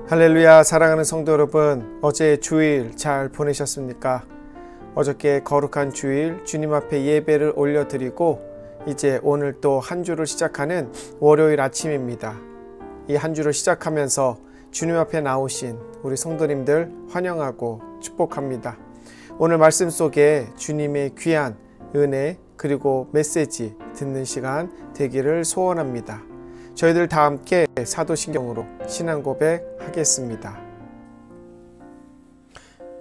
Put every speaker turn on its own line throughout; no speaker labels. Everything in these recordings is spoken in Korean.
할렐루야. 사랑하는 성도 여러분, 어제 주일 잘 보내셨습니까? 어저께 거룩한 주일 주님 앞에 예배를 올려드리고 이제 오늘 또 한 주를 시작하는 월요일 아침입니다. 이 한 주를 시작하면서 주님 앞에 나오신 우리 성도님들 환영하고 축복합니다. 오늘 말씀 속에 주님의 귀한 은혜 그리고 메시지 듣는 시간 되기를 소원합니다. 저희들 다 함께 사도신경으로 신앙 고백하겠습니다.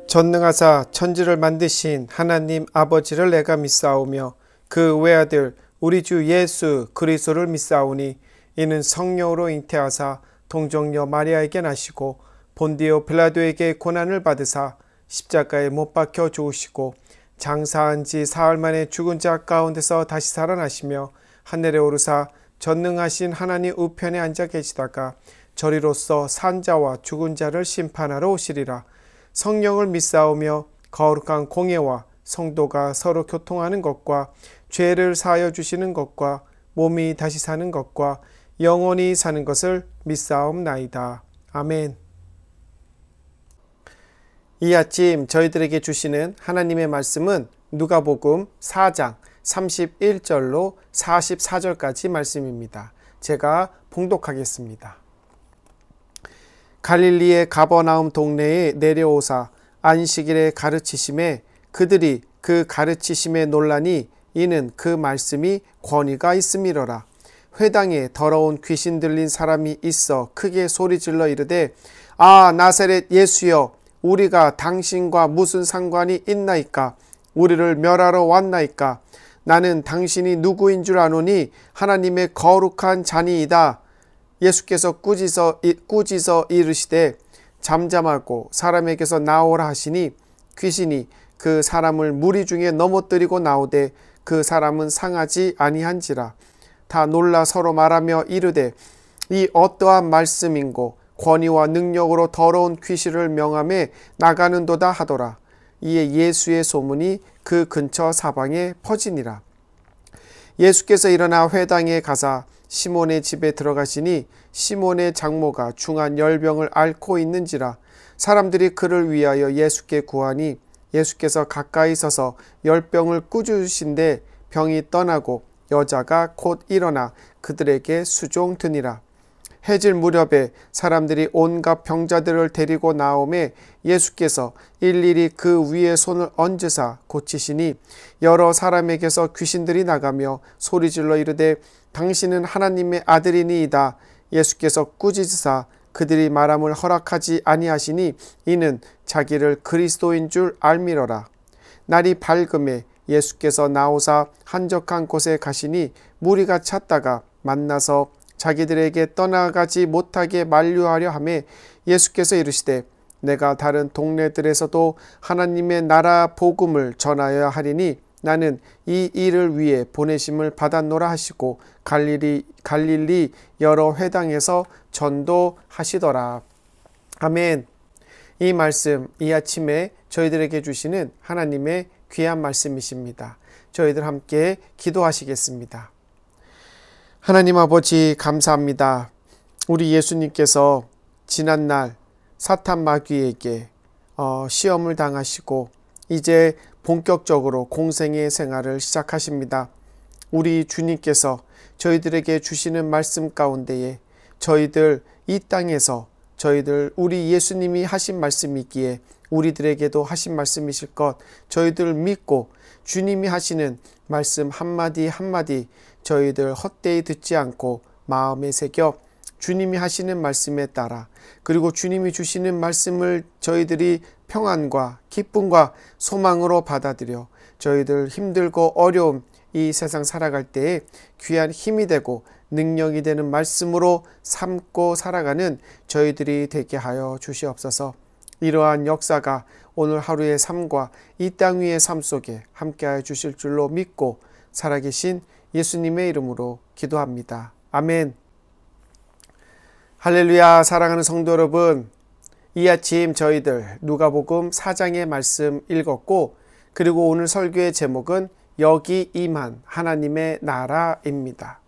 전능하사 천지를 만드신 하나님 아버지를 내가 믿사오며 그 외아들 우리 주 예수 그리스도를 믿사오니 이는 성령으로 잉태하사 동정녀 마리아에게 나시고 본디오 빌라도에게 고난을 받으사 십자가에 못 박혀 죽으시고 장사한 지 사흘 만에 죽은 자 가운데서 다시 살아나시며 하늘에 오르사 전능하신 하나님 우편에 앉아 계시다가 저리로서 산자와 죽은 자를 심판하러 오시리라. 성령을 믿사오며 거룩한 공예와 성도가 서로 교통하는 것과 죄를 사하여 주시는 것과 몸이 다시 사는 것과 영원히 사는 것을 믿사옵나이다. 아멘. 이 아침 저희들에게 주시는 하나님의 말씀은 누가복음 4장 31절로 44절까지 말씀입니다. 제가 봉독하겠습니다. 갈릴리의 가버나움 동네에 내려오사 안식일에 가르치심에 그들이 그 가르치심에 논란이 이는 그 말씀이 권위가 있음이로라. 회당에 더러운 귀신 들린 사람이 있어 크게 소리질러 이르되 아 나사렛 예수여 우리가 당신과 무슨 상관이 있나이까? 우리를 멸하러 왔나이까? 나는 당신이 누구인 줄 아노니 하나님의 거룩한 자니이다. 예수께서 꾸짖어 이르시되 잠잠하고 사람에게서 나오라 하시니 귀신이 그 사람을 무리 중에 넘어뜨리고 나오되 그 사람은 상하지 아니한지라. 다 놀라 서로 말하며 이르되 이 어떠한 말씀인고 권위와 능력으로 더러운 귀신을 명함에 나가는도다 하더라. 이에 예수의 소문이 그 근처 사방에 퍼지니라. 예수께서 일어나 회당에 가사 시몬의 집에 들어가시니 시몬의 장모가 중한 열병을 앓고 있는지라. 사람들이 그를 위하여 예수께 구하니 예수께서 가까이 서서 열병을 꾸짖으신데 병이 떠나고 여자가 곧 일어나 그들에게 수종드니라. 해질 무렵에 사람들이 온갖 병자들을 데리고 나오매 예수께서 일일이 그 위에 손을 얹으사 고치시니 여러 사람에게서 귀신들이 나가며 소리질러 이르되 당신은 하나님의 아들이니이다. 예수께서 꾸짖으사 그들이 말함을 허락하지 아니하시니 이는 자기를 그리스도인 줄 알미러라. 날이 밝음에 예수께서 나오사 한적한 곳에 가시니 무리가 찾다가 만나서 자기들에게 떠나가지 못하게 만류하려 하매 예수께서 이르시되 내가 다른 동네들에서도 하나님의 나라 복음을 전하여야 하리니 나는 이 일을 위해 보내심을 받았노라 하시고 갈릴리 여러 회당에서 전도하시더라. 아멘. 이 말씀 이 아침에 저희들에게 주시는 하나님의 귀한 말씀이십니다. 저희들 함께 기도하시겠습니다. 하나님 아버지 감사합니다. 우리 예수님께서 지난날 사탄 마귀에게 시험을 당하시고 이제 본격적으로 공생의 생활을 시작하십니다. 우리 주님께서 저희들에게 주시는 말씀 가운데에 저희들 이 땅에서 우리 예수님이 하신 말씀이 있기에 우리들에게도 하신 말씀이실 것 저희들 믿고 주님이 하시는 말씀 한마디 한마디 저희들 헛되이 듣지 않고 마음에 새겨 주님이 하시는 말씀에 따라 그리고 주님이 주시는 말씀을 저희들이 평안과 기쁨과 소망으로 받아들여 저희들 힘들고 어려움 이 세상 살아갈 때에 귀한 힘이 되고 능력이 되는 말씀으로 삼고 살아가는 저희들이 되게 하여 주시옵소서. 이러한 역사가 오늘 하루의 삶과 이 땅 위의 삶 속에 함께하여 주실 줄로 믿고 살아계신 예수님의 이름으로 기도합니다. 아멘. 할렐루야. 사랑하는 성도 여러분, 이 아침 저희들 누가복음 4장의 말씀 읽었고 그리고 오늘 설교의 제목은 여기 임한 하나님의 나라입니다.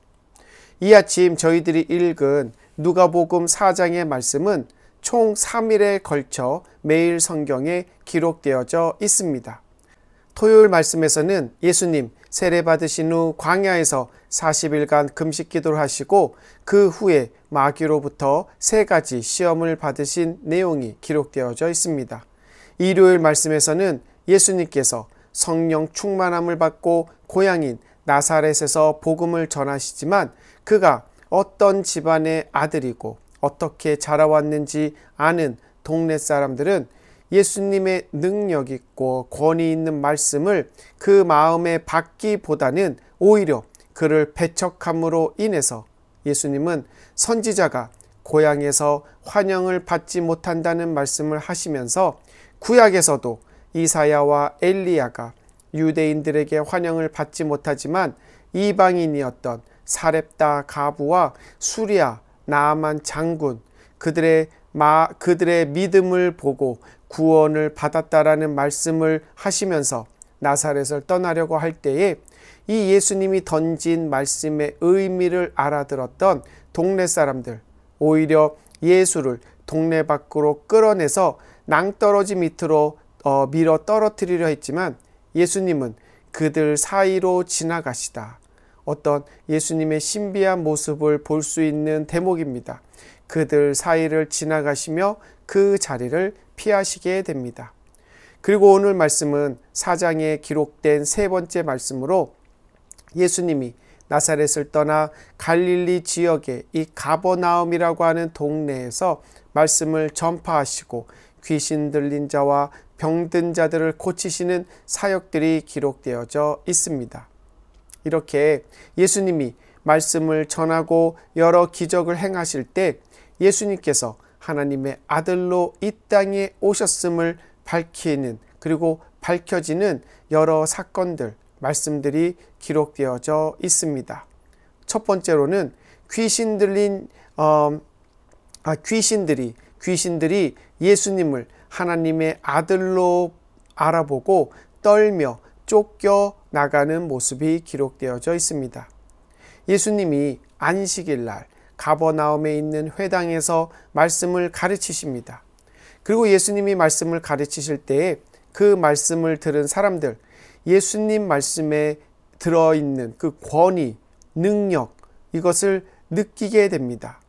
이 아침 저희들이 읽은 누가복음 4장의 말씀은 총 3일에 걸쳐 매일 성경에 기록되어져 있습니다. 토요일 말씀에서는 예수님 세례 받으신 후 광야에서 40일간 금식 기도를 하시고 그 후에 마귀로부터 3가지 시험을 받으신 내용이 기록되어져 있습니다. 일요일 말씀에서는 예수님께서 성령 충만함을 받고 고향인 나사렛에서 복음을 전하시지만 그가 어떤 집안의 아들이고 어떻게 자라왔는지 아는 동네 사람들은 예수님의 능력 있고 권위 있는 말씀을 그 마음에 받기보다는 오히려 그를 배척함으로 인해서 예수님은 선지자가 고향에서 환영을 받지 못한다는 말씀을 하시면서 구약에서도 이사야와 엘리야가 유대인들에게 환영을 받지 못하지만 이방인이었던 사렙다 가부와 수리아 나아만 장군 그들의 믿음을 보고 구원을 받았다라는 말씀을 하시면서 나사렛을 떠나려고 할 때에 이 예수님이 던진 말씀의 의미를 알아들었던 동네 사람들, 오히려 예수를 동네 밖으로 끌어내서 낭떠러지 밑으로 밀어 떨어뜨리려 했지만 예수님은 그들 사이로 지나가시다. 어떤 예수님의 신비한 모습을 볼 수 있는 대목입니다. 그들 사이를 지나가시며 그 자리를 피하시게 됩니다. 그리고 오늘 말씀은 4장에 기록된 3번째 말씀으로 예수님이 나사렛을 떠나 갈릴리 지역의 이 가버나움이라고 하는 동네에서 말씀을 전파하시고 귀신 들린 자와 병든 자들을 고치시는 사역들이 기록되어져 있습니다. 이렇게 예수님이 말씀을 전하고 여러 기적을 행하실 때 예수님께서 하나님의 아들로 이 땅에 오셨음을 밝히는 그리고 밝혀지는 여러 사건들, 말씀들이 기록되어져 있습니다. 첫 번째로는 귀신들이 예수님을 하나님의 아들로 알아보고 떨며 쫓겨 나가는 모습이 기록되어져 있습니다. 예수님이 안식일 날 가버나움에 있는 회당에서 말씀을 가르치십니다. 그리고 예수님이 말씀을 가르치실 때에 그 말씀을 들은 사람들, 예수님 말씀에 들어있는 그 권위, 능력, 이것을 느끼게 됩니다.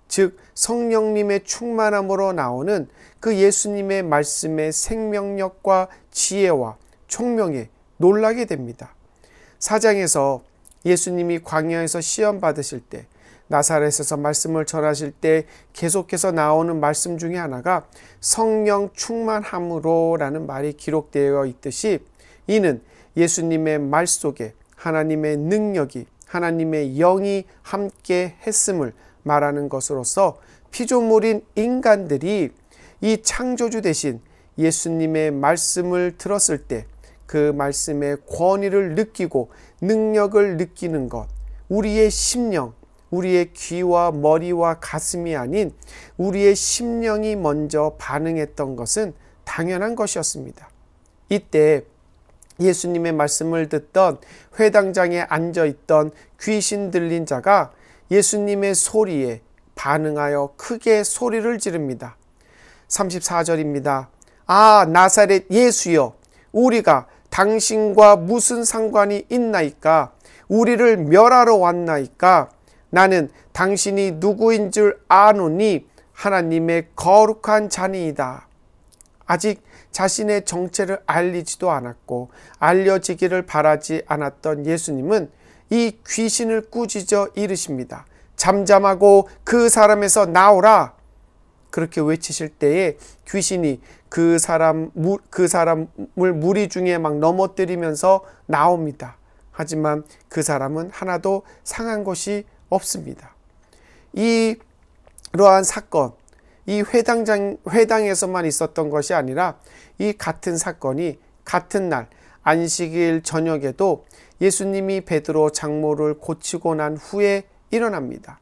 즉 성령님의 충만함으로 나오는 그 예수님의 말씀의 생명력과 지혜와 총명에 놀라게 됩니다. 4장에서 예수님이 광야에서 시험 받으실 때 나사렛에서 말씀을 전하실 때 계속해서 나오는 말씀 중에 하나가 성령 충만함으로 라는 말이 기록되어 있듯이 이는 예수님의 말 속에 하나님의 능력이 하나님의 영이 함께 했음을 말하는 것으로서 피조물인 인간들이 이 창조주 대신 예수님의 말씀을 들었을 때 그 말씀의 권위를 느끼고 능력을 느끼는 것, 우리의 심령, 우리의 귀와 머리와 가슴이 아닌 우리의 심령이 먼저 반응했던 것은 당연한 것이었습니다. 이때 예수님의 말씀을 듣던 회당장에 앉아있던 귀신 들린 자가 예수님의 소리에 반응하여 크게 소리를 지릅니다. 34절입니다. 아, 나사렛 예수여, 우리가 당신과 무슨 상관이 있나이까? 우리를 멸하러 왔나이까? 나는 당신이 누구인 줄 아노니 하나님의 거룩한 자니이다. 아직 자신의 정체를 알리지도 않았고 알려지기를 바라지 않았던 예수님은 이 귀신을 꾸짖어 이르십니다. 잠잠하고 그 사람에서 나오라. 그렇게 외치실 때에 귀신이 그 사람을 무리 중에 막 넘어뜨리면서 나옵니다. 하지만 그 사람은 하나도 상한 것이 없습니다. 이러한 사건, 이 회당에서만 있었던 것이 아니라 이 같은 사건이 같은 날 안식일 저녁에도 예수님이 베드로 장모를 고치고 난 후에 일어납니다.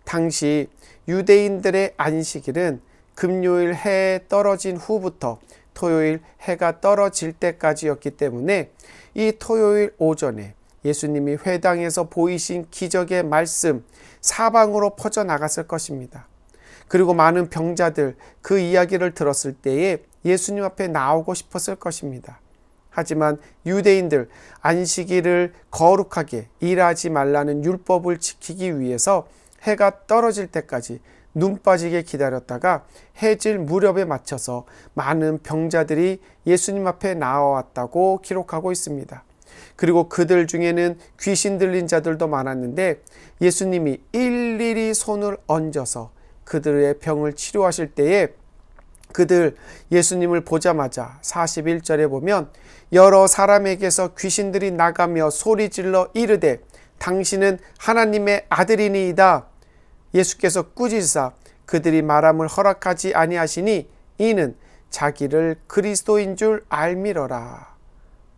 당시 유대인들의 안식일은 금요일 해 떨어진 후부터 토요일 해가 떨어질 때까지였기 때문에 이 토요일 오전에 예수님이 회당에서 보이신 기적의 말씀 사방으로 퍼져나갔을 것입니다. 그리고 많은 병자들 그 이야기를 들었을 때에 예수님 앞에 나오고 싶었을 것입니다. 하지만 유대인들 안식일을 거룩하게 일하지 말라는 율법을 지키기 위해서 해가 떨어질 때까지 눈 빠지게 기다렸다가 해질 무렵에 맞춰서 많은 병자들이 예수님 앞에 나와왔다고 기록하고 있습니다. 그리고 그들 중에는 귀신 들린 자들도 많았는데 예수님이 일일이 손을 얹어서 그들의 병을 치료하실 때에 그들 예수님을 보자마자 41절에 보면 여러 사람에게서 귀신들이 나가며 소리질러 이르되 당신은 하나님의 아들이니이다. 예수께서 꾸짖으사 그들이 말함을 허락하지 아니하시니 이는 자기를 그리스도인 줄 알미러라.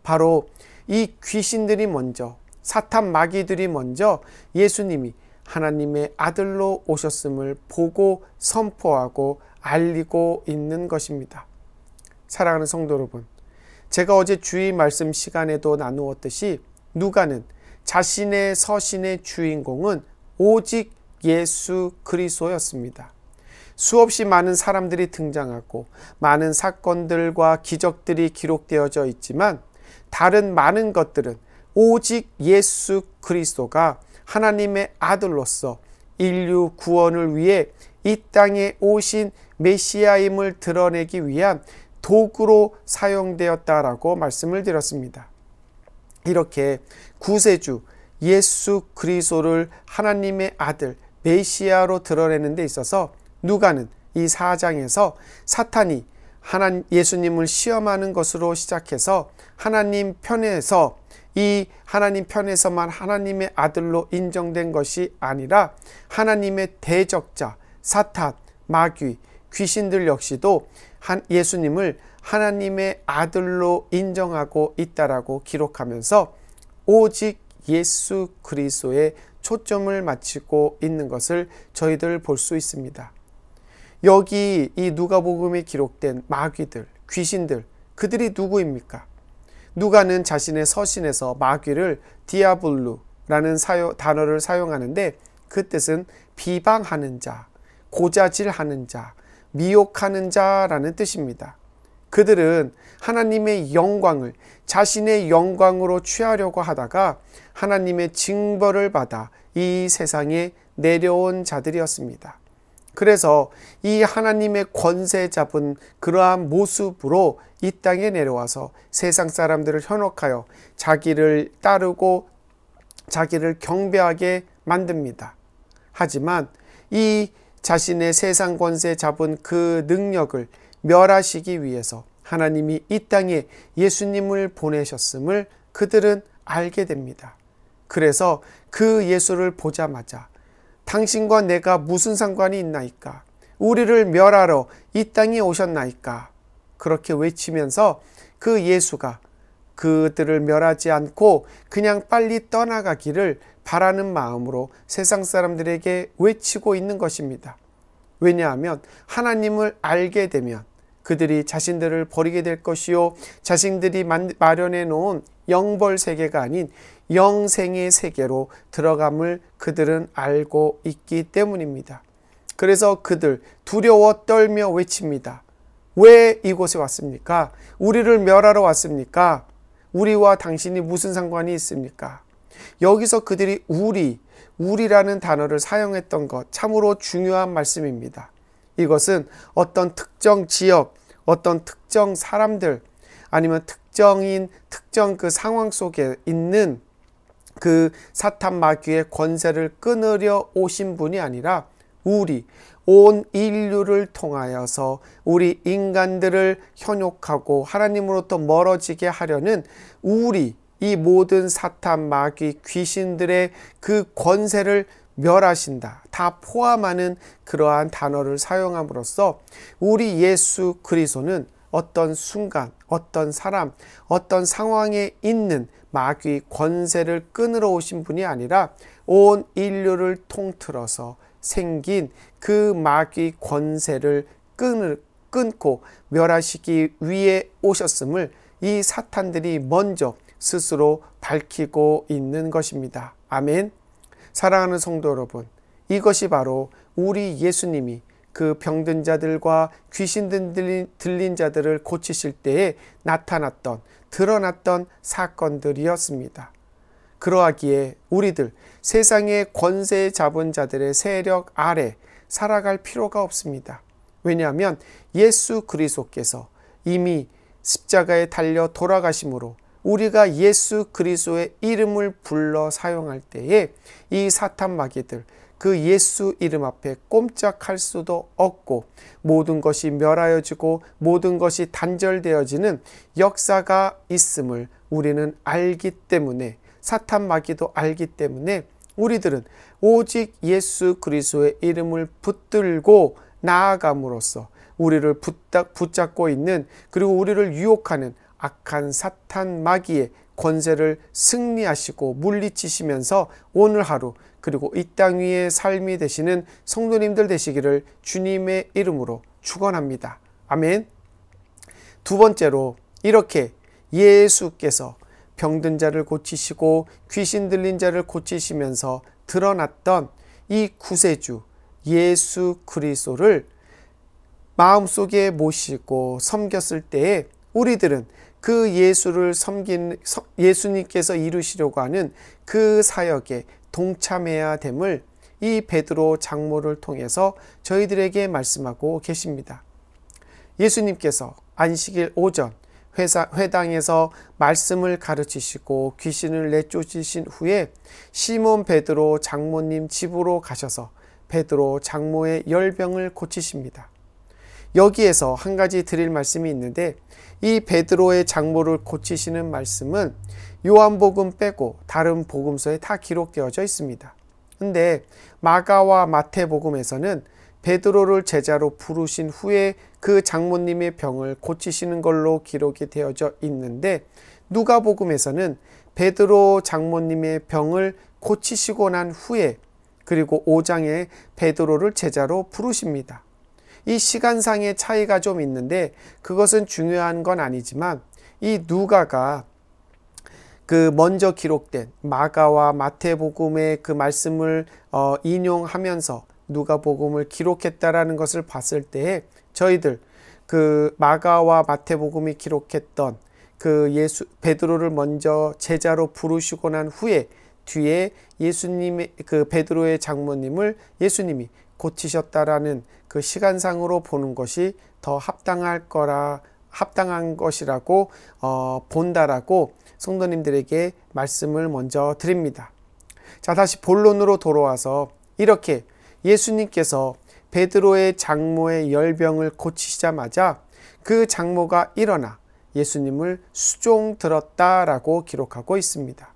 바로 이 귀신들이 먼저, 사탄 마귀들이 먼저 예수님이 하나님의 아들로 오셨음을 보고 선포하고 알리고 있는 것입니다. 사랑하는 성도 여러분, 제가 어제 주일 말씀 시간에도 나누었듯이 누가는 자신의 서신의 주인공은 오직 예수 그리스도였습니다. 수없이 많은 사람들이 등장하고 많은 사건들과 기적들이 기록되어져 있지만 다른 많은 것들은 오직 예수 그리스도가 하나님의 아들로서 인류 구원을 위해 이 땅에 오신 메시아임을 드러내기 위한 도구로 사용되었다라고 말씀을 드렸습니다. 이렇게 구세주 예수 그리스도를 하나님의 아들 메시아로 드러내는 데 있어서 누가는 이 4장에서 사탄이 예수님을 시험하는 것으로 시작해서 하나님 편에서 이 하나님 편에서만 하나님의 아들로 인정된 것이 아니라 하나님의 대적자 사탄, 마귀, 귀신들 역시도 예수님을 하나님의 아들로 인정하고 있다라고 기록하면서 오직 예수 그리스도에 초점을 맞추고 있는 것을 저희들 볼 수 있습니다. 여기 이 누가복음에 기록된 마귀들, 귀신들, 그들이 누구입니까? 누가는 자신의 서신에서 마귀를 디아블루라는 단어를 사용하는데 그 뜻은 비방하는 자, 고자질하는 자, 미혹하는 자라는 뜻입니다. 그들은 하나님의 영광을 자신의 영광으로 취하려고 하다가 하나님의 징벌을 받아 이 세상에 내려온 자들이었습니다. 그래서 이 하나님의 권세 잡은 그러한 모습으로 이 땅에 내려와서 세상 사람들을 현혹하여 자기를 따르고 자기를 경배하게 만듭니다. 하지만 이 자신의 세상 권세 잡은 그 능력을 멸하시기 위해서 하나님이 이 땅에 예수님을 보내셨음을 그들은 알게 됩니다. 그래서 그 예수를 보자마자 당신과 내가 무슨 상관이 있나이까? 우리를 멸하러 이 땅에 오셨나이까? 그렇게 외치면서 그 예수가 그들을 멸하지 않고 그냥 빨리 떠나가기를 바라는 마음으로 세상 사람들에게 외치고 있는 것입니다. 왜냐하면 하나님을 알게 되면 그들이 자신들을 버리게 될 것이요 자신들이 마련해 놓은 영벌 세계가 아닌 영생의 세계로 들어감을 그들은 알고 있기 때문입니다. 그래서 그들 두려워 떨며 외칩니다. 왜 이곳에 왔습니까? 우리를 멸하러 왔습니까? 우리와 당신이 무슨 상관이 있습니까? 여기서 그들이 우리라는 단어를 사용했던 것 참으로 중요한 말씀입니다. 이것은 어떤 특정 지역, 어떤 특정 사람들 아니면 특정 그 상황 속에 있는 그 사탄 마귀의 권세를 끊으려 오신 분이 아니라 온 인류를 통하여서 우리 인간들을 현혹하고 하나님으로부터 멀어지게 하려는 이 모든 사탄 마귀 귀신들의 그 권세를 멸하신다. 다 포함하는 그러한 단어를 사용함으로써 우리 예수 그리스도는 어떤 순간, 어떤 사람, 어떤 상황에 있는 마귀 권세를 끊으러 오신 분이 아니라 온 인류를 통틀어서 생긴 그 마귀 권세를 끊고 멸하시기 위해 오셨음을 이 사탄들이 먼저 스스로 밝히고 있는 것입니다. 아멘. 사랑하는 성도 여러분, 이것이 바로 우리 예수님이 그 병든 자들과 귀신 들린 자들을 고치실 때에 나타났던, 드러났던 사건들이었습니다. 그러하기에 우리들 세상의 권세 잡은 자들의 세력 아래 살아갈 필요가 없습니다. 왜냐하면 예수 그리스도께서 이미 십자가에 달려 돌아가심으로 우리가 예수 그리스도의 이름을 불러 사용할 때에 이 사탄 마귀들, 그 예수 이름 앞에 꼼짝할 수도 없고 모든 것이 멸하여지고 모든 것이 단절되어지는 역사가 있음을 우리는 알기 때문에, 사탄 마귀도 알기 때문에 우리들은 오직 예수 그리스도의 이름을 붙들고 나아감으로써 우리를 붙잡고 있는, 그리고 우리를 유혹하는 악한 사탄 마귀의 권세를 승리하시고 물리치시면서 오늘 하루, 그리고 이 땅 위의 삶이 되시는 성도님들 되시기를 주님의 이름으로 축원합니다. 아멘. 두 번째로, 이렇게 예수께서 병든 자를 고치시고 귀신 들린 자를 고치시면서 드러났던 이 구세주 예수 그리스도를 마음속에 모시고 섬겼을 때에 우리들은 그 예수를 예수님께서 이루시려고 하는 그 사역에 동참해야 됨을 이 베드로 장모를 통해서 저희들에게 말씀하고 계십니다. 예수님께서 안식일 오전 회당에서 말씀을 가르치시고 귀신을 내쫓으신 후에 시몬 베드로 장모님 집으로 가셔서 베드로 장모의 열병을 고치십니다. 여기에서 한 가지 드릴 말씀이 있는데, 이 베드로의 장모를 고치시는 말씀은 요한복음 빼고 다른 복음서에 다 기록되어져 있습니다. 근데 마가와 마태복음에서는 베드로를 제자로 부르신 후에 그 장모님의 병을 고치시는 걸로 기록이 되어져 있는데, 누가복음에서는 베드로 장모님의 병을 고치시고 난 후에, 그리고 5장에 베드로를 제자로 부르십니다. 이 시간상의 차이가 좀 있는데 그것은 중요한 건 아니지만, 이 누가가 그 먼저 기록된 마가와 마태복음의 그 말씀을 인용하면서 누가복음을 기록했다라는 것을 봤을 때에 저희들 그 마가와 마태복음이 기록했던 그 베드로를 먼저 제자로 부르시고 난 후에 뒤에 예수님의 그 베드로의 장모님을 예수님이 고치셨다라는 그 시간상으로 보는 것이 더 합당한 것이라고 본다라고 성도님들에게 말씀을 먼저 드립니다. 자, 다시 본론으로 돌아와서, 이렇게 예수님께서 베드로의 장모의 열병을 고치시자마자 그 장모가 일어나 예수님을 수종 들었다라고 기록하고 있습니다.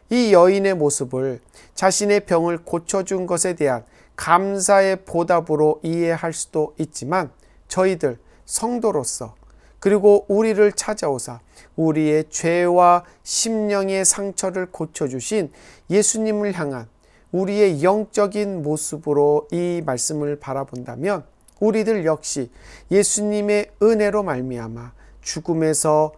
이 여인의 모습을 자신의 병을 고쳐준 것에 대한 감사의 보답으로 이해할 수도 있지만, 저희들 성도로서, 그리고 우리를 찾아오사 우리의 죄와 심령의 상처를 고쳐주신 예수님을 향한 우리의 영적인 모습으로 이 말씀을 바라본다면, 우리들 역시 예수님의 은혜로 말미암아 죽음에서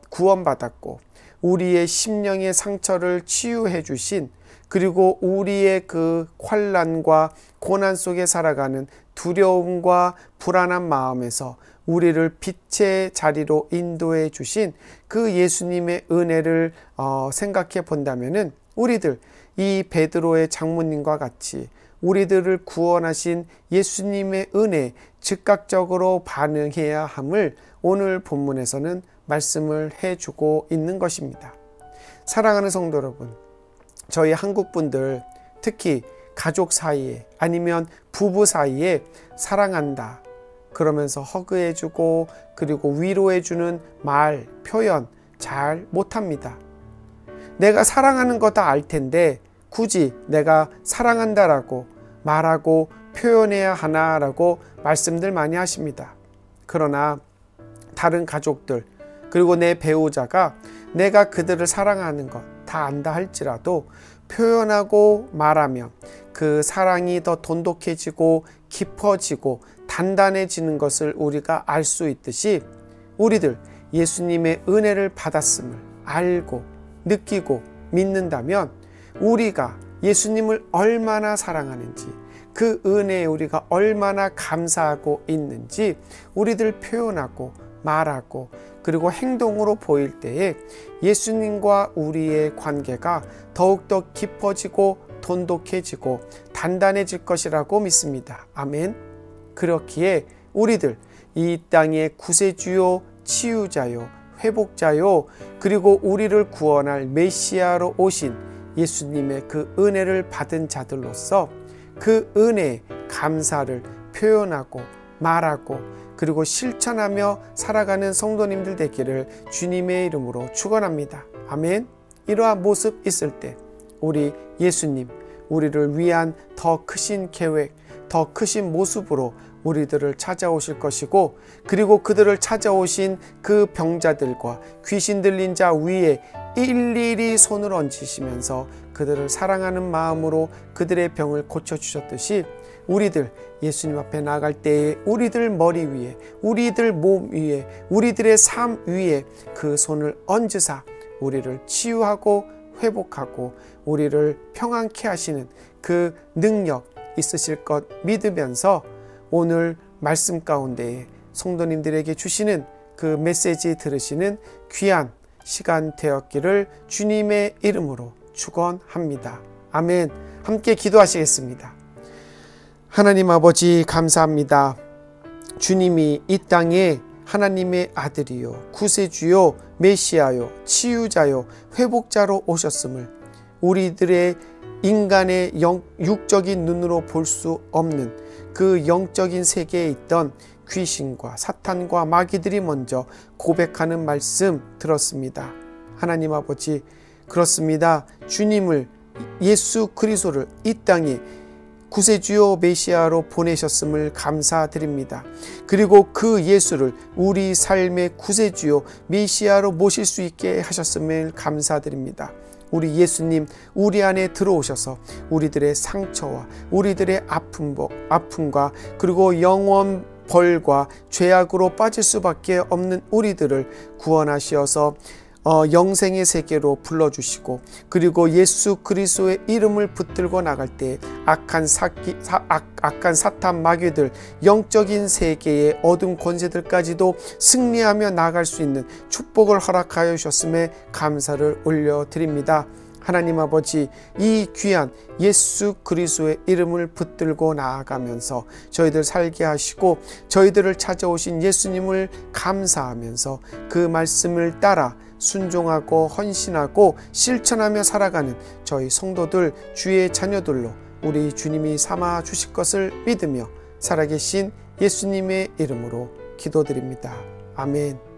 구원받았고 우리의 심령의 상처를 치유해 주신, 그리고 우리의 그 환난과 고난 속에 살아가는 두려움과 불안한 마음에서 우리를 빛의 자리로 인도해 주신 그 예수님의 은혜를 생각해 본다면은, 우리들 이 베드로의 장모님과 같이 우리들을 구원하신 예수님의 은혜 즉각적으로 반응해야 함을 오늘 본문에서는 말씀을 해주고 있는 것입니다. 사랑하는 성도 여러분, 저희 한국 분들, 특히 가족 사이에 아니면 부부 사이에 사랑한다 그러면서 허그해주고 그리고 위로해주는 말, 표현 잘 못합니다. 내가 사랑하는 거 다 알 텐데 굳이 내가 사랑한다라고 말하고 표현해야 하나라고 말씀들 많이 하십니다. 그러나 다른 가족들, 그리고 내 배우자가 내가 그들을 사랑하는 것 다 안다 할지라도 표현하고 말하면 그 사랑이 더 돈독해지고 깊어지고 단단해지는 것을 우리가 알 수 있듯이, 우리들 예수님의 은혜를 받았음을 알고 느끼고 믿는다면 우리가 예수님을 얼마나 사랑하는지, 그 은혜에 우리가 얼마나 감사하고 있는지 우리들 표현하고 말하고 그리고 행동으로 보일 때에 예수님과 우리의 관계가 더욱더 깊어지고 돈독해지고 단단해질 것이라고 믿습니다. 아멘. 그렇기에 우리들 이 땅의 구세주요, 치유자요, 회복자요, 그리고 우리를 구원할 메시아로 오신 예수님의 그 은혜를 받은 자들로서 그 은혜에 감사를 표현하고 말하고 그리고 실천하며 살아가는 성도님들 되기를 주님의 이름으로 축원합니다. 아멘. 이러한 모습 있을 때 우리 예수님, 우리를 위한 더 크신 계획, 더 크신 모습으로 우리들을 찾아오실 것이고, 그리고 그들을 찾아오신 그 병자들과 귀신 들린 자 위에 일일이 손을 얹으시면서 그들을 사랑하는 마음으로 그들의 병을 고쳐주셨듯이 우리들 예수님 앞에 나갈 때에 우리들 머리 위에, 우리들 몸 위에, 우리들의 삶 위에 그 손을 얹으사 우리를 치유하고 회복하고 우리를 평안케 하시는 그 능력 있으실 것 믿으면서 오늘 말씀 가운데에 성도님들에게 주시는 그 메시지 들으시는 귀한 시간 되었기를 주님의 이름으로 축원합니다. 아멘. 함께 기도하시겠습니다. 하나님 아버지 감사합니다. 주님이 이 땅에 하나님의 아들이요, 구세주요, 메시아요, 치유자요, 회복자로 오셨음을 우리들의 인간의 육적인 눈으로 볼 수 없는 그 영적인 세계에 있던 귀신과 사탄과 마귀들이 먼저 고백하는 말씀 들었습니다. 하나님 아버지, 그렇습니다. 주님을, 예수 그리스도를 이 땅에 구세주요 메시아로 보내셨음을 감사드립니다. 그리고 그 예수를 우리 삶의 구세주요 메시아로 모실 수 있게 하셨음을 감사드립니다. 우리 예수님, 우리 안에 들어오셔서 우리들의 상처와 우리들의 아픔과 그리고 영원 벌과 죄악으로 빠질 수밖에 없는 우리들을 구원하시어서 영생의 세계로 불러주시고, 그리고 예수 그리스도의 이름을 붙들고 나갈 때 악한 사탄 마귀들, 영적인 세계의 어둠 권세들까지도 승리하며 나갈 수 있는 축복을 허락하여 주셨음에 감사를 올려드립니다. 하나님 아버지, 이 귀한 예수 그리스도의 이름을 붙들고 나아가면서 저희들 살게 하시고 저희들을 찾아오신 예수님을 감사하면서 그 말씀을 따라 순종하고 헌신하고 실천하며 살아가는 저희 성도들, 주의 자녀들로 우리 주님이 삼아 주실 것을 믿으며 살아계신 예수님의 이름으로 기도드립니다. 아멘.